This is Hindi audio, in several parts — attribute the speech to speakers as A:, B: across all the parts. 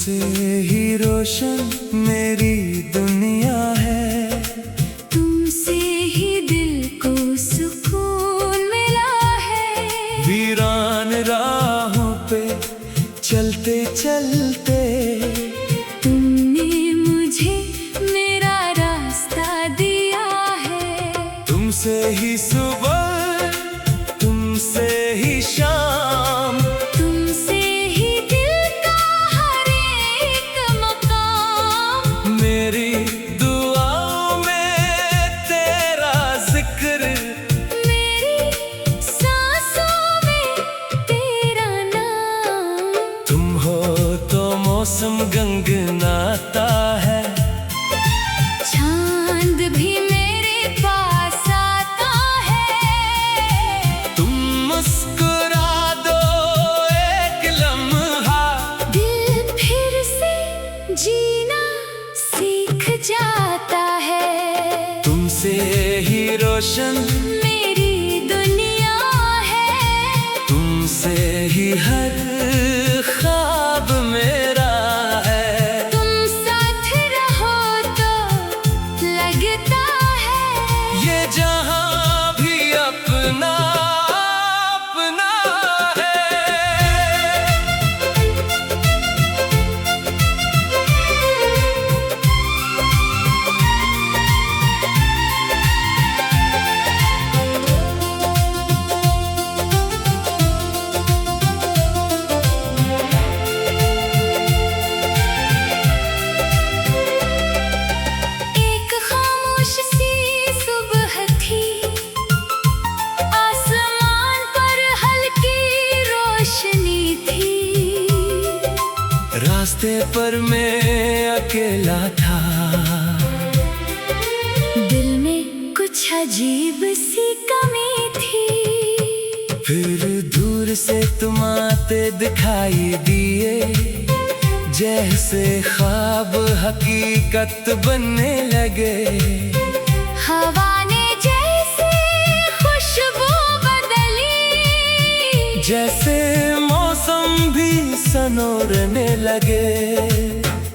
A: तुमसे ही रोशन मेरी दुनिया है,
B: तुमसे ही दिल को सुकून मिला है।
A: वीरान राहों पे चलते चलते
B: तुमने मुझे मेरा रास्ता दिया है।
A: तुमसे ही सुबह, तुमसे ही शाम,
B: तुमसे ही दिल का हर एक मकाम।
A: मेरी दुआओं में तेरा जिक्र,
B: मेरी सांसों में तेरा नाम।
A: तुम हो तो मौसम गंगनाता है,
B: चांद भी मेरे पास आता है।
A: तुम मुस्कुरा दो एक लम्हा,
B: दिल फिर से जीना सीख जाता है।
A: तुमसे ही रोशन
B: मेरी दुनिया है,
A: तुमसे ही हर ख्वाब मेरा है।
B: तुम साथ रहो तो लगता है
A: ये जहां भी अपना अपना है।
B: एक खामोश सी सुबह थी, आसमान पर हल्की रोशनी थी।
A: रास्ते पर मैं अकेला था,
B: दिल में कुछ अजीब सी कमी थी।
A: फिर दूर से तुम आते दिखाई दिए, जैसे ख्वाब हकीकत बनने लगे।
B: हवा ने जैसे खुशबू बदली,
A: जैसे मौसम भी सनोरने लगे।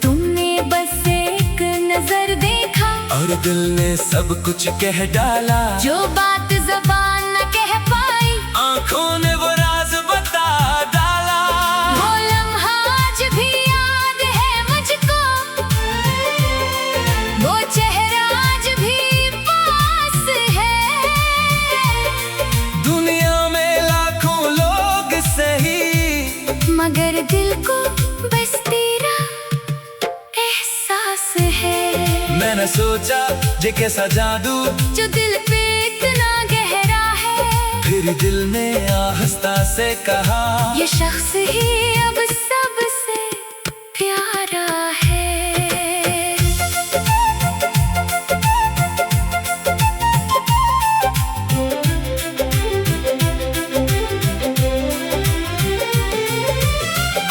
B: तुमने बस एक नजर देखा
A: और दिल ने सब कुछ कह डाला,
B: जो बात ज़बान न कह पाई।
A: आंखों ने वो राज बता डाला।
B: वो लम्हा आज भी याद है मुझको, वो चेहरा आज भी पास है।
A: दुनिया में लाखों लोग सही,
B: मगर दिल को बस तेरा एहसास है।
A: मैंने सोचा ये कैसा जादू,
B: जो दिल पे इतना गहरा है।
A: फिर दिल ने आहिस्ता से कहा,
B: ये शख्स ही अब सबसे प्यारा है।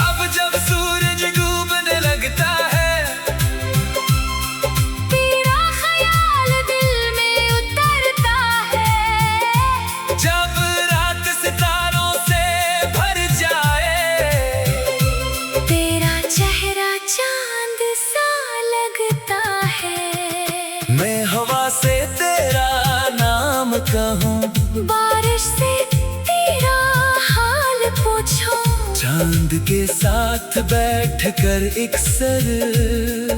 A: अब जब सूरज डूबने लगता है,
B: तेरा ख्याल दिल में उतरता है।
A: जब रात सितारों से भर जाए,
B: तेरा चेहरा चांद सा लगता है।
A: मैं हवा से तेरा नाम कहूँ,
B: बारिश से तेरा हाल पूछो,
A: चांद के साथ बैठकर एक सर,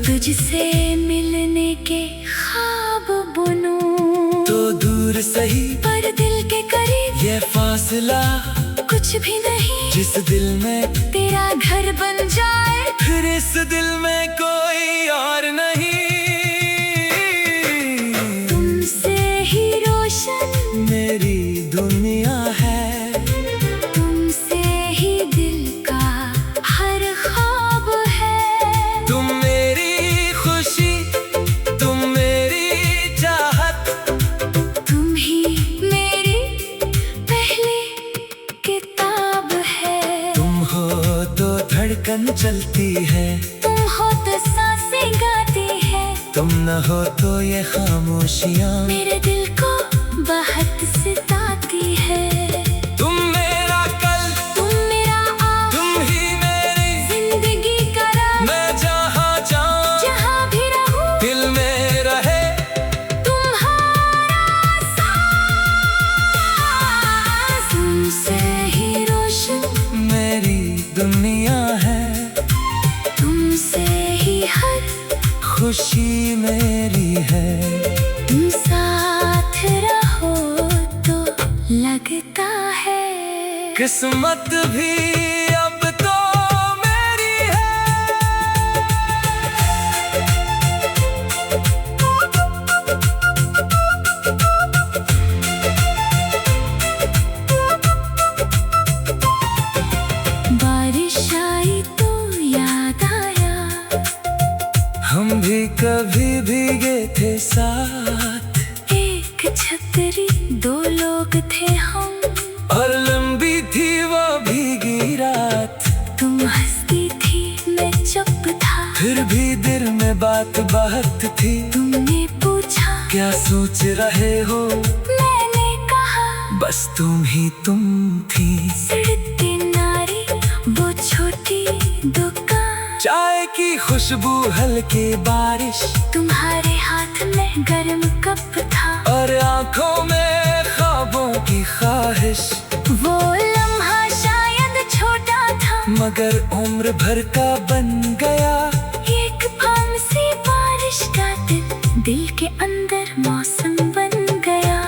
B: तुझसे मिलने के ख्वाब बुनूं।
A: तो दूर सही
B: पर दिल के करीब
A: ये फासला,
B: कुछ भी नहीं।
A: जिस दिल में
B: तेरा घर बन जाए,
A: फिर इस दिल में कोई और नहीं।
B: तुमसे ही रोशन
A: मेरी दुनिया है,
B: तुमसे ही दिल का हर ख्वाब है।
A: तुम मेरी खुशी, तुम मेरी चाहत,
B: तुम ही मेरी पहली किताब है।
A: तुम हो तो धड़कन चलती है,
B: तुम हो तो सांसें गाती है।
A: तुम न हो तो ये खामोशियाँ
B: मेरे दिल को बहुत सताती है।
A: तुम मेरा कल,
B: तुम मेरा आज,
A: तुम ही मेरी
B: जिंदगी का राज।
A: खुशी मेरी है।
B: तुम साथ रहो तो लगता है
A: किस्मत भी अब तो मेरी है।
B: बारिश आई तो याद आया,
A: हम भी कभी भीगे थे साथ।
B: एक छतरी दो लोग थे हम,
A: और लंबी थी वो भीगी रात।
B: तुम हंसती थी मैं चुप था,
A: फिर भी दिल में बात बहुत थी।
B: तुमने पूछा
A: क्या सोच रहे हो,
B: मैंने कहा
A: बस तुम ही तुम थी।
B: सड़कते नारी वो छोटी दुकान,
A: चाय की खुशबू हल्के बारिश,
B: तुम्हारे हाथ में गर्म कप था,
A: और आंखों में ख्वाबों की ख्वाहिश।
B: वो लम्हा शायद छोटा था
A: मगर उम्र भर का बन गया।
B: एक फामसी बारिश का दिन दिल के अंदर मौसम बन गया।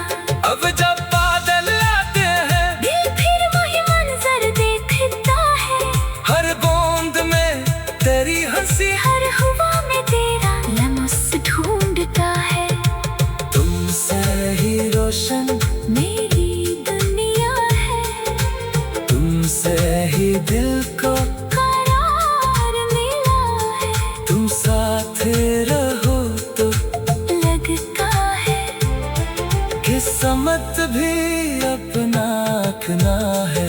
A: अब जब बादल आते हैं
B: दिल फिर वही मंजर देखता है,
A: हर बूंद में तेरी हंसी,
B: हर हुआ में तेरा लम्स ढूंढता है।
A: तुमसे ही रोशन
B: मेरी दुनिया है,
A: तुमसे ही दिल को
B: करार मिला है।
A: तुम साथ रहो तो
B: लगता है
A: किस्मत भी अपना अपना है।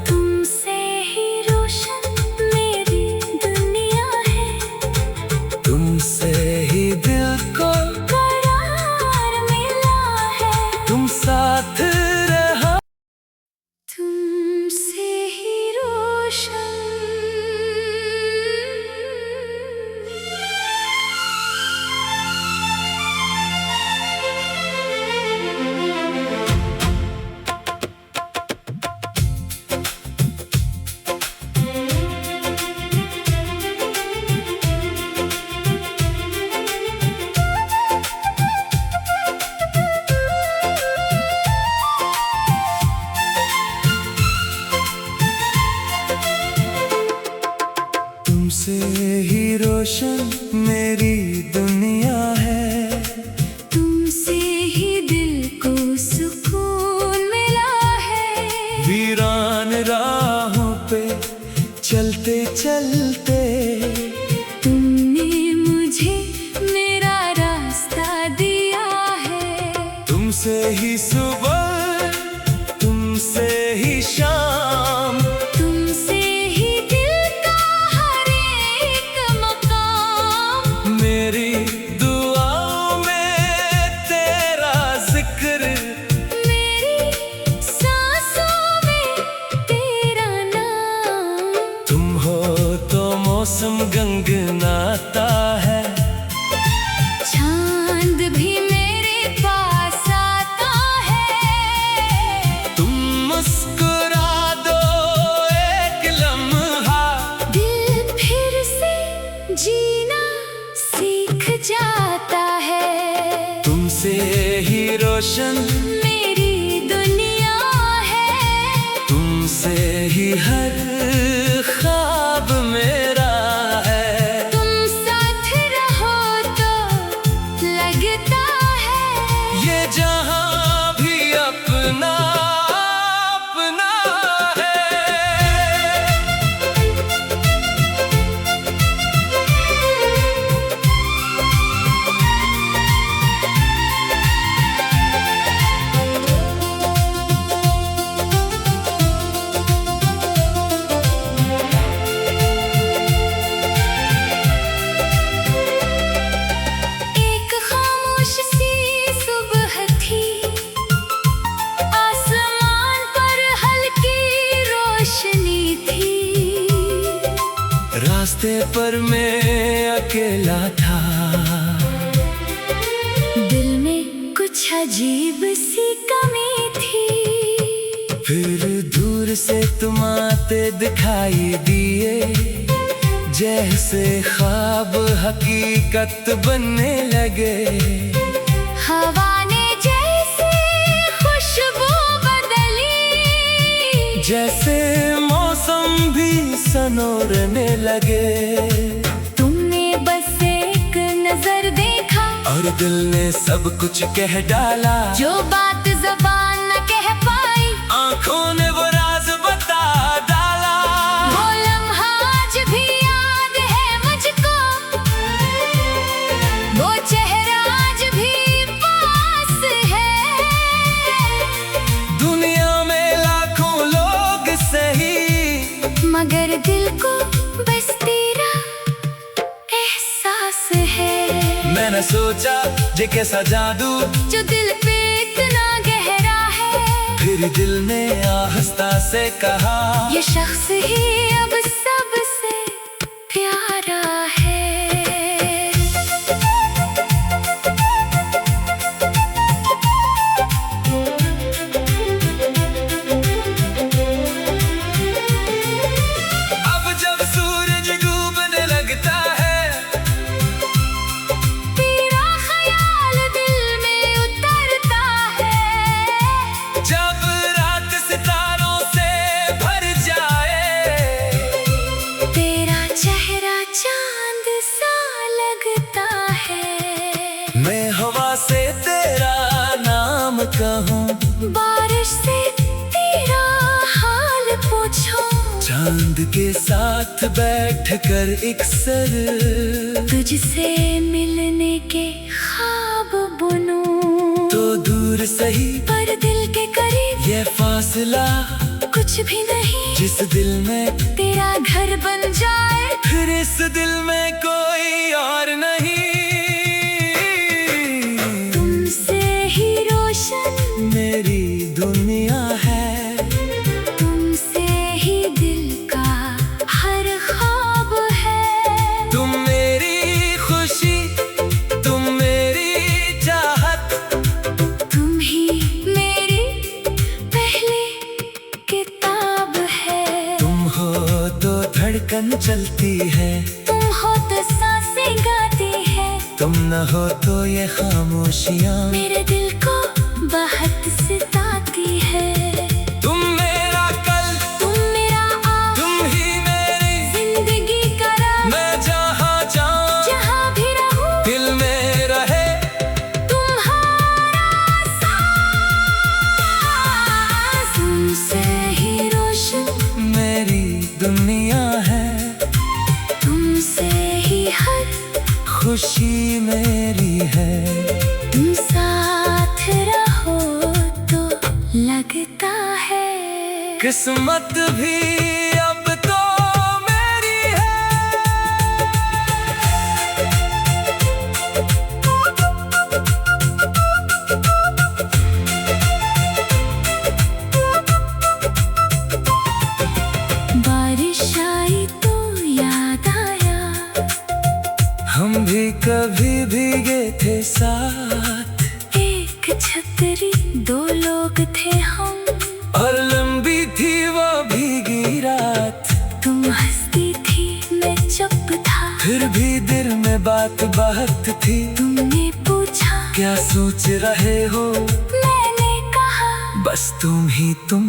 B: तुमसे ही रोशन मेरी दुनिया है,
A: तुमसे ही दिल को
B: करार मिला है।
A: तुम साथ रहो।
B: तुमसे ही रोशन
A: तुमसे ही रोशन मेरी दुनिया है।
B: तुमसे ही दिल को सुकून मिला है।
A: वीरान राहों पे चलते चलते
B: तुमने मुझे मेरा रास्ता दिया है।
A: तुमसे ही सुबह, तुमसे ही शाम,
B: तुमसे ही दिल का हर एक मकाम।
A: मेरी दुआओं में तेरा जिक्र,
B: मेरी सांसों में तेरा नाम।
A: तुम हो तो मौसम गंगनाता है।
B: चांद भी मेरे पास आता है।
A: तुम मुस्कुरा दो एक लम्हा,
B: दिल फिर से जीना सीख जाता है।
A: तुमसे ही रोशन
B: मेरी दुनिया है,
A: तुमसे ही हर ख्वाब मेरा है।
B: तुम साथ रहो तो लगता है
A: ये जहां भी अपना अपना है।
B: एक खामोश सी सुबह थी, आसमान पर हल्की रोशनी थी।
A: रास्ते पर मैं अकेला था,
B: दिल में कुछ अजीब सी कमी थी।
A: फिर दूर से तुम आते दिखाई दिए, जैसे ख्वाब हकीकत बनने लगे।
B: हवा ने जैसे खुशबू बदली,
A: जैसे मौसम भी सनोरने लगे।
B: तुमने बस एक नजर देखा
A: और दिल ने सब कुछ कह डाला।
B: जो बात ज़बान न कह पाई,
A: आंखों ने वो राज बता डाला।
B: वो लम्हा आज भी याद है मुझको, वो चेहरा आज भी पास है।
A: दुनिया में लाखों लोग सही,
B: मगर दिल को बस तेरा एहसास है।
A: मैंने सोचा ये कैसा जादू,
B: जो दिल पे इतना गहरा है।
A: फिर दिल ने आहिस्ता से कहा,
B: ये शख्स ही अब सबसे प्यारा है।
A: अब जब सूरज डूबने लगता है,
B: तेरा ख्याल दिल में उतरता है।
A: जब रात सितारों से भर जाए,
B: तेरा चेहरा चांद सा लगता है।
A: मैं हवा से तेरा नाम कहूँ,
B: बारिश से तेरा हाल पूछो,
A: चांद के साथ बैठकर एक सर,
B: तुझसे मिलने के ख्वाब बुनूं।
A: तो दूर सही
B: पर दिल के करीब
A: ये फासला,
B: कुछ भी नहीं
A: जिस दिल में
B: तेरा घर बन जाए।
A: फिर इस दिल में कोई और नहीं।
B: तुमसे ही रोशन
A: मेरी दुनिया है,
B: तुमसे ही दिल का हर ख्वाब है।
A: तुम मेरी खुशी, तुम मेरी चाहत,
B: तुम ही मेरी पहली किताब है।
A: तुम हो तो धड़कन चलती है,
B: तुम हो तो सांसें गाती है।
A: तुम न हो तो ये खामोशियाँ
B: मेरे दिल को बहुत सताती है।
A: तुम मेरा कल,
B: तुम मेरा आज,
A: तुम ही मेरी
B: जिंदगी का राज।
A: मैं जहाँ जाऊँ,
B: जहाँ भी रहूं,
A: दिल में रहे
B: तुम्हारा साथ। तुमसे ही रोशन
A: मेरी दुनिया है,
B: तुमसे ही हर
A: खुशी मेरी है।
B: तुम साथ रहो तो लगता है
A: किस्मत भी अब तो मेरी है।
B: बारिश आई तो याद आया,
A: हम भी कभी भीगे थे साथ,
B: एक छतरी दो लोग थे हम।
A: और लंबी थी वो भीगी रात।
B: तुम हंसती थी मैं चुप था,
A: फिर भी दिल में बात बहुत थी।
B: तुमने पूछा
A: क्या सोच रहे हो,
B: मैंने कहा
A: बस तुम ही तुम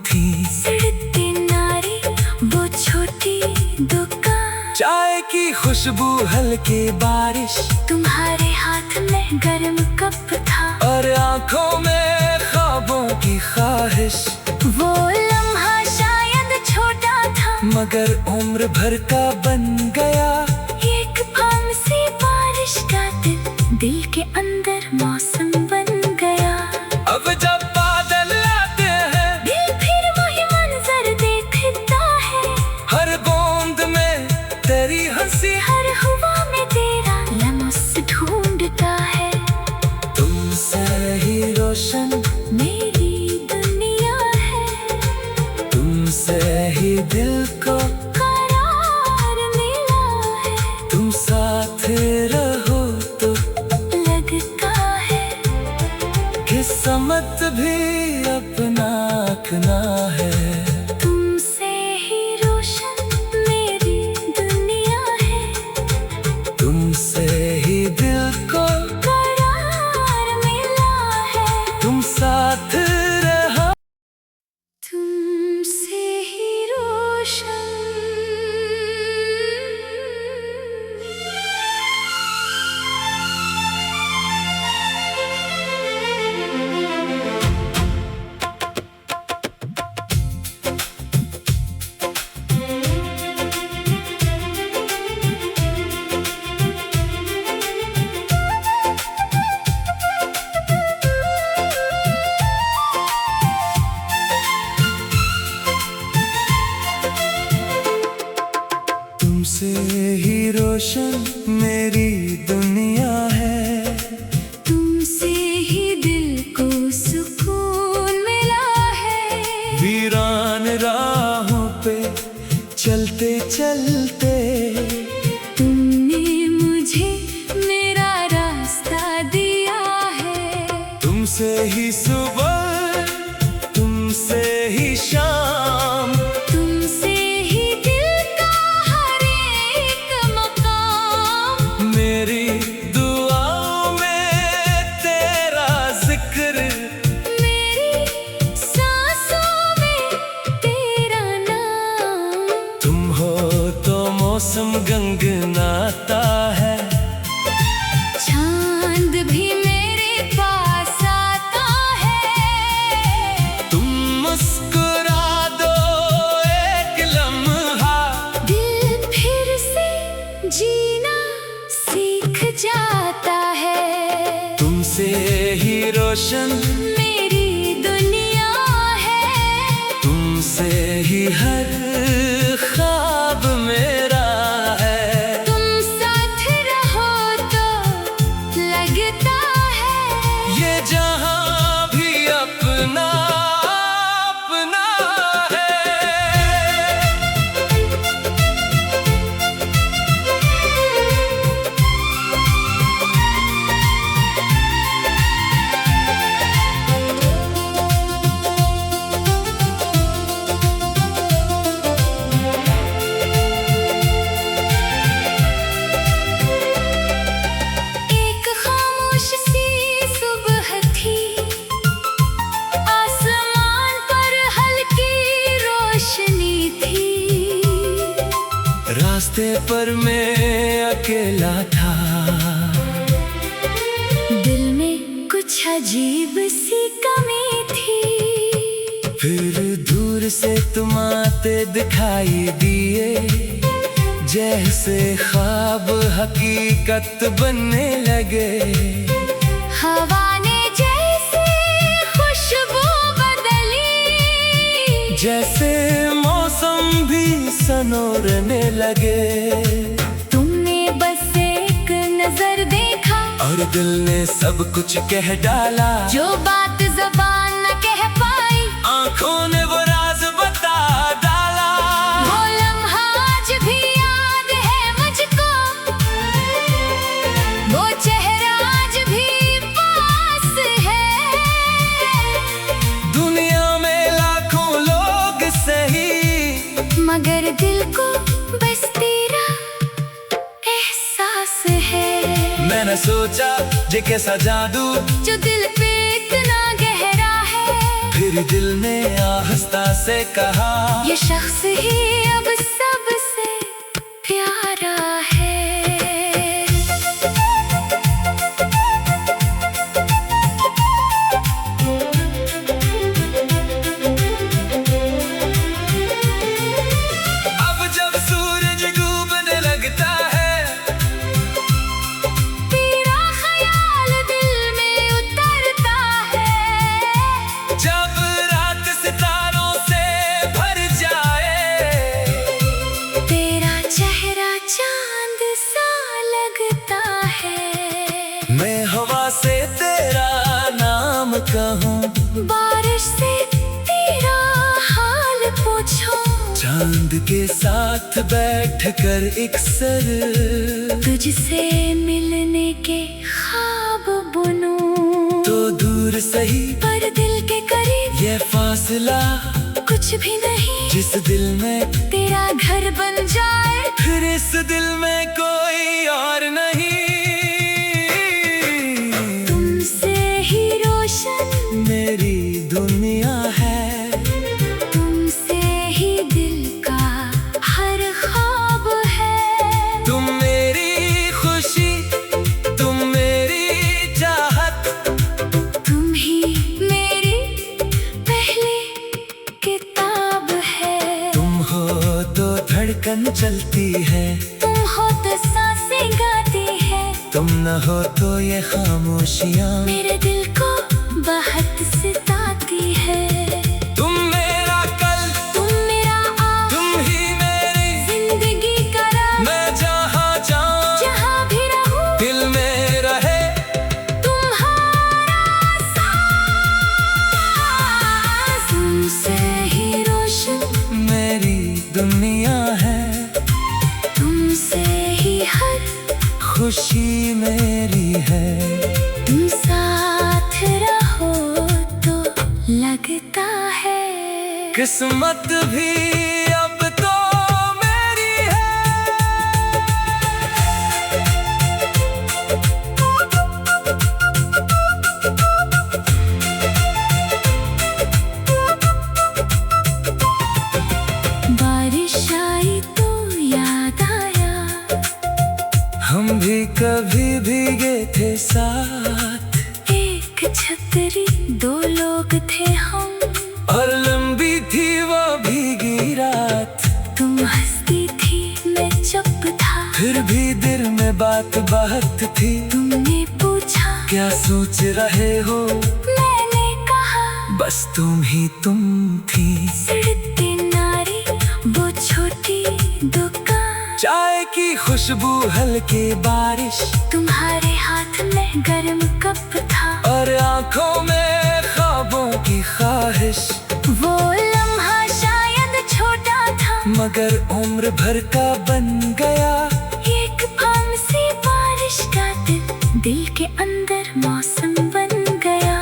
A: थी।
B: सड़कते नारे वो छोटी दुकान,
A: चाय की खुशबू हल्की बारिश,
B: तुम्हारे हाथ में गर्म कप था।
A: और आंखों में ख्वाबों की ख्वाहिश।
B: वो लम्हा शायद छोटा था,
A: मगर उम्र भर का बन गया।
B: एक फार्म सी बारिश का दिल के अंदर मौसम बन गया।
A: अब जब बादल आते हैं,
B: दिल फिर वही मंजर देखता है।
A: हर बूंद में तेरी हंसी,
B: हर हुआ में तेरा लम्स ढूंढता है।
A: तुमसे ही रोशन
B: मेरी दुनिया है,
A: तुमसे ही दिल को
B: करार मिला है।
A: तुम साथ रहो तो
B: लगता है
A: किस्मत भी अपना अपना है।
B: तुमसे ही रोशन मेरी दुनिया
A: तुमसे ही रोशन मेरी दुनिया है,
B: तुमसे ही दिल को सुकून मिला है।
A: वीरान राहों पे चलते चलते
B: तुमने मुझे मेरा रास्ता दिया है।
A: तुमसे ही सुबह, तुमसे ही शाम,
B: तुमसे ही दिल का हर एक मकाम।
A: मेरी दुआओं में तेरा जिक्र,
B: मेरी सांसों में तेरा नाम।
A: तुम हो तो मौसम गंगनाता है,
B: चांद भी मेरे पास आता है।
A: तुम मुस्कुरा दो एक लम्हा,
B: दिल फिर से जीना सीख जाता है।
A: तुमसे ही रोशन
B: मेरी दुनिया है,
A: तुमसे ही हर ख्वाब मेरा है।
B: तुम साथ रहो तो लगता है
A: ये जहां भी अपना अपना है।
B: एक खामोश सी सुबह थी, आसमान पर हल्की रोशनी थी।
A: रास्ते पर मैं अकेला था,
B: दिल में कुछ अजीब सी कमी थी।
A: फिर दूर से तुम आते दिखाई दिए, जैसे ख्वाब हकीकत बनने लगे।
B: हवा ने जैसे खुशबू बदली,
A: जैसे मौसम भी सनोरने लगे।
B: तुमने बस एक नजर देखा,
A: और दिल ने सब कुछ कह डाला,
B: जो बात ज़बान न कह पाई।
A: आंखों ने वो राज बता डाला।
B: वो लम्हा आज भी याद है मुझको, वो चेहरा आज भी पास है।
A: दुनिया में लाखों लोग सही,
B: मगर दिल को बस तेरा एहसास है।
A: मैंने सोचा ये कैसा जादू,
B: जो दिल पे इतना गहरा है।
A: फिर दिल ने आहिस्ता से कहा,
B: ये शख्स ही अब सबसे प्यारा है।
A: अब जब सूरज डूबने लगता है,
B: तेरा ख्याल दिल में उतरता है।
A: जब रात सितारों से भर जाए,
B: तेरा चेहरा चांद सा लगता है।
A: मैं हवा से तेरा नाम कहूँ,
B: बारिश से तेरा हाल पूछो,
A: चांद के साथ बैठकर एक सर,
B: तुझसे मिलने के ख्वाब बुनूं।
A: तो दूर सही
B: पर दिल के करीब
A: ये फासला,
B: कुछ भी नहीं।
A: जिस दिल में
B: तेरा घर बन जाए,
A: फिर इस दिल में कोई और नहीं।
B: तुमसे ही रोशन
A: मेरी दुनिया है,
B: तुमसे ही दिल का हर ख्वाब है।
A: तुम मेरी खुशी, तुम मेरी चाहत,
B: तुम ही मेरी पहली किताब है।
A: तुम हो तो धड़कन चलती है,
B: तुम हो तो सांसें गाती है।
A: तुम न हो तो ये खामोशियाँ
B: मेरे दिल को बहुत सताती है।
A: तुम मेरा कल,
B: तुम मेरा आज,
A: तुम ही मेरी
B: जिंदगी का राज।
A: दुनिया है,
B: तुमसे ही हर
A: खुशी मेरी है।
B: तुम साथ रहो तो लगता है
A: किस्मत भी अब तो मेरी है।
B: बारिश आई तो याद आया,
A: हम भी कभी भीगे थे साथ,
B: एक छतरी दो लोग थे हम,
A: और लंबी थी वो भीगी रात।
B: तुम हंसती थी मैं चुप था,
A: फिर भी दिल में बात बहुत थी।
B: तुमने पूछा
A: क्या सोच रहे हो,
B: मैंने कहा
A: बस तुम ही तुम थी।
B: सड़कते नारी वो छोटी दुकान,
A: चाय की खुशबू हल्के बारिश,
B: तुम्हारे हाथ में गर्म कप था,
A: और आंखों में ख्वाबों की ख्वाहिश।
B: वो लम्हा शायद छोटा था
A: मगर उम्र भर का बन गया।
B: एक फार्म सी बारिश का दिल के अंदर मौसम बन गया।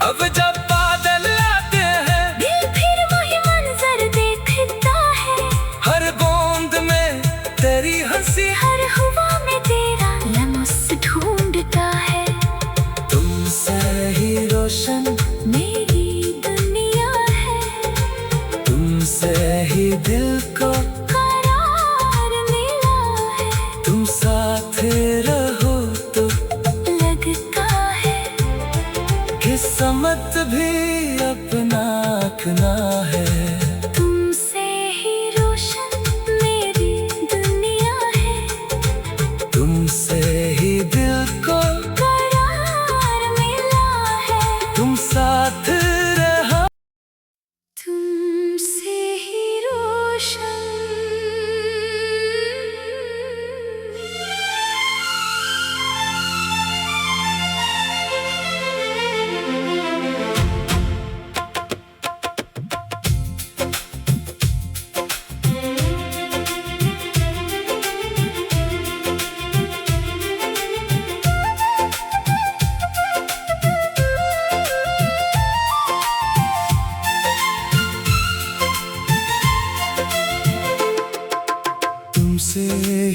A: अब जब बादल आते हैं,
B: दिल फिर वही मंजर देखता है,
A: हर बूंद में तेरी हंसी,
B: हर हुआ में तेरा लम्स ढूंढता है।
A: तुमसे ही रोशन
B: मेरी दुनिया है,
A: तुमसे ही दिल को
B: करार मिला है।
A: तुम साथ रहो तो
B: लगता है
A: किस्मत भी अपना अपना है।
B: तुमसे ही रोशन मेरी दुनिया है,
A: तुमसे ही दिल को
B: करार मिला है।
A: तुम साथ रहो।
B: तुमसे ही रोशन
A: तुमसे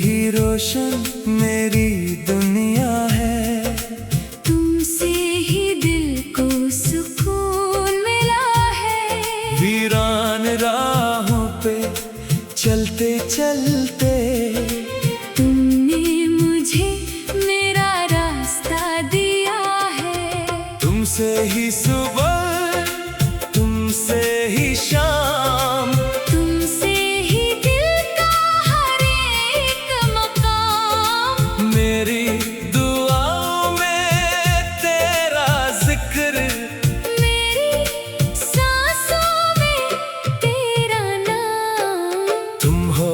A: ही रोशन मेरी दुनिया है,
B: तुमसे ही दिल को सुकून मिला है।
A: वीरान राहों पे चलते चलते
B: तुमने मुझे मेरा रास्ता दिया है।
A: तुमसे ही सुबह, तुमसे ही शाम,
B: तुमसे ही दिल का हर एक मकाम,
A: मेरी दुआओं में तेरा जिक्र,
B: मेरी सांसों में तेरा नाम।
A: तुम हो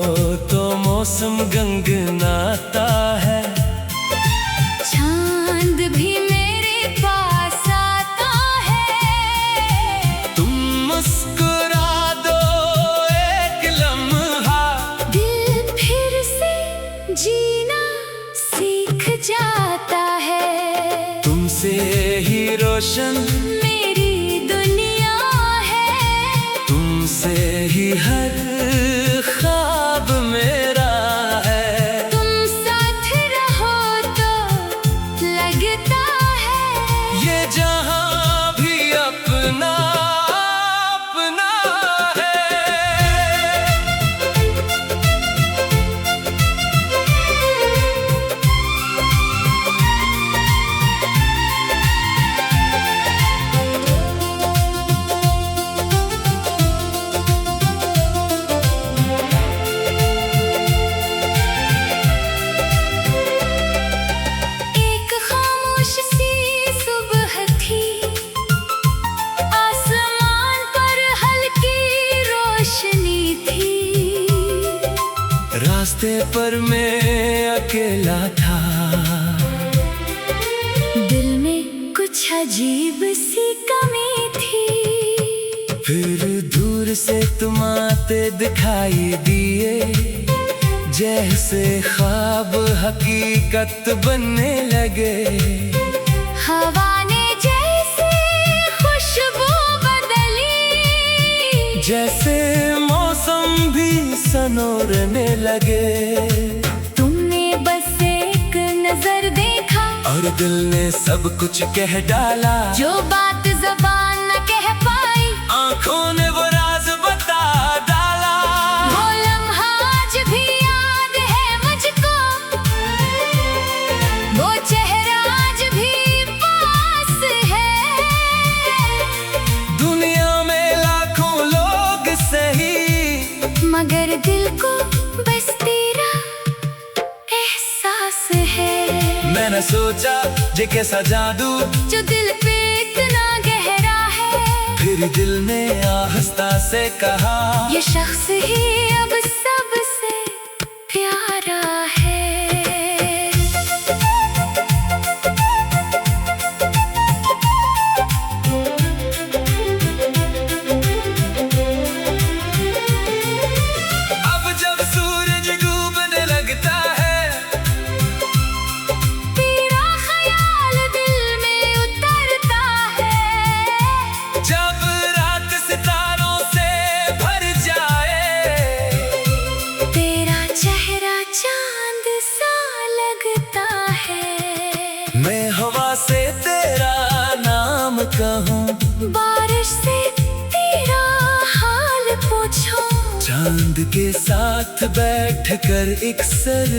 A: तो मौसम गंगनाता है,
B: चांद भी मेरे पास आता है।
A: तुम मुस्कुरा दो एक लम्हा,
B: दिल फिर से जीना सीख जाता है।
A: तुमसे ही रोशन
B: मेरी दुनिया है,
A: तुमसे ही हर ख्वाब मेरा है।
B: तुम साथ रहो तो लगता है
A: ये जहां भी अपना अपना है।
B: एक खामोश सी सुबह थी, आसमान पर हल्की रोशनी थी।
A: रास्ते पर मैं अकेला था,
B: दिल में कुछ अजीब सी कमी थी।
A: फिर दूर दूर से तुम आते दिखाई दिए, जैसे ख्वाब हकीकत बनने लगे।
B: हवा ने जैसे खुशबू बदली,
A: जैसे मौसम भी सनोरने लगे।
B: तुमने बस एक नजर देखा
A: और दिल ने सब कुछ कह डाला,
B: जो बात ज़बान न कह पाई,
A: आंखों ने वो राज बता डाला।
B: वो लम्हा आज भी याद है मुझको, वो चेहरा आज भी पास है।
A: दुनिया में लाखों लोग सही,
B: मगर दिल को बस तेरा एहसास है।
A: मैंने सोचा जे कैसा जादू,
B: जो दिल पे इतना गहरा है।
A: फिर दिल ने आहिस्ता से कहा,
B: ये शख्स ही अब सबसे प्यारा है।
A: अब जब सूरज डूबने लगता है,
B: तेरा ख्याल दिल में उतरता है।
A: जब रात सितारों से भर जाए,
B: तेरा चेहरा चांद सा लगता है।
A: मैं हवा से तेरा नाम कहूँ,
B: बारिश से तेरा हाल पूछो,
A: चांद के साथ बैठकर एक सर,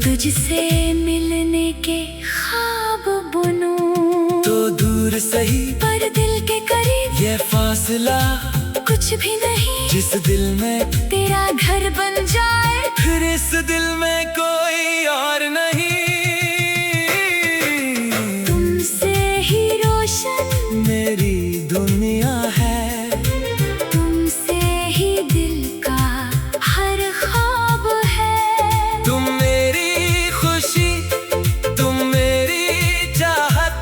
B: तुझसे मिलने के ख्वाब बुनूं।
A: तो दूर सही
B: पर दिल के करीब
A: ये फासला,
B: कुछ भी नहीं,
A: जिस दिल में
B: तेरा घर बन जाए।
A: फिर इस दिल में कोई और नहीं।
B: तुमसे ही रोशन
A: मेरी दुनिया है,
B: तुमसे ही दिल का हर ख्वाब है।
A: तुम मेरी खुशी, तुम मेरी चाहत,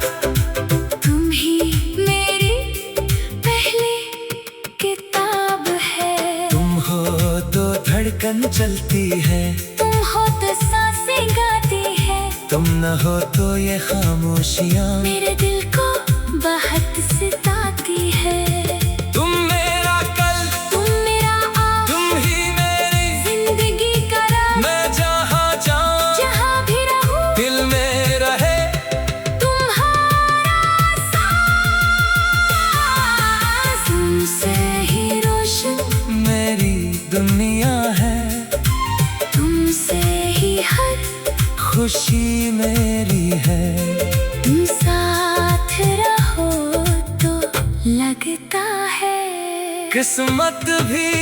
B: तुम ही मेरी पहली किताब है।
A: तुम हो तो धड़कन चलती है,
B: तुम हो तो सांसें गाती है।
A: तुम न हो तो ये खामोशियाँ
B: मेरे दिल को बहुत सताती है।
A: तुम मेरा कल,
B: तुम मेरा आज,
A: तुम ही मेरी
B: जिंदगी का राज।
A: मैं जहाँ जाऊँ,
B: जहाँ भी रहूं,
A: दिल में रहे
B: तुम्हारा साथ। तुमसे ही रोशन
A: मेरी दुनिया है,
B: तुमसे ही हर
A: खुशी मेरी है।
B: तुम साथ रहो तो लगता है
A: किस्मत भी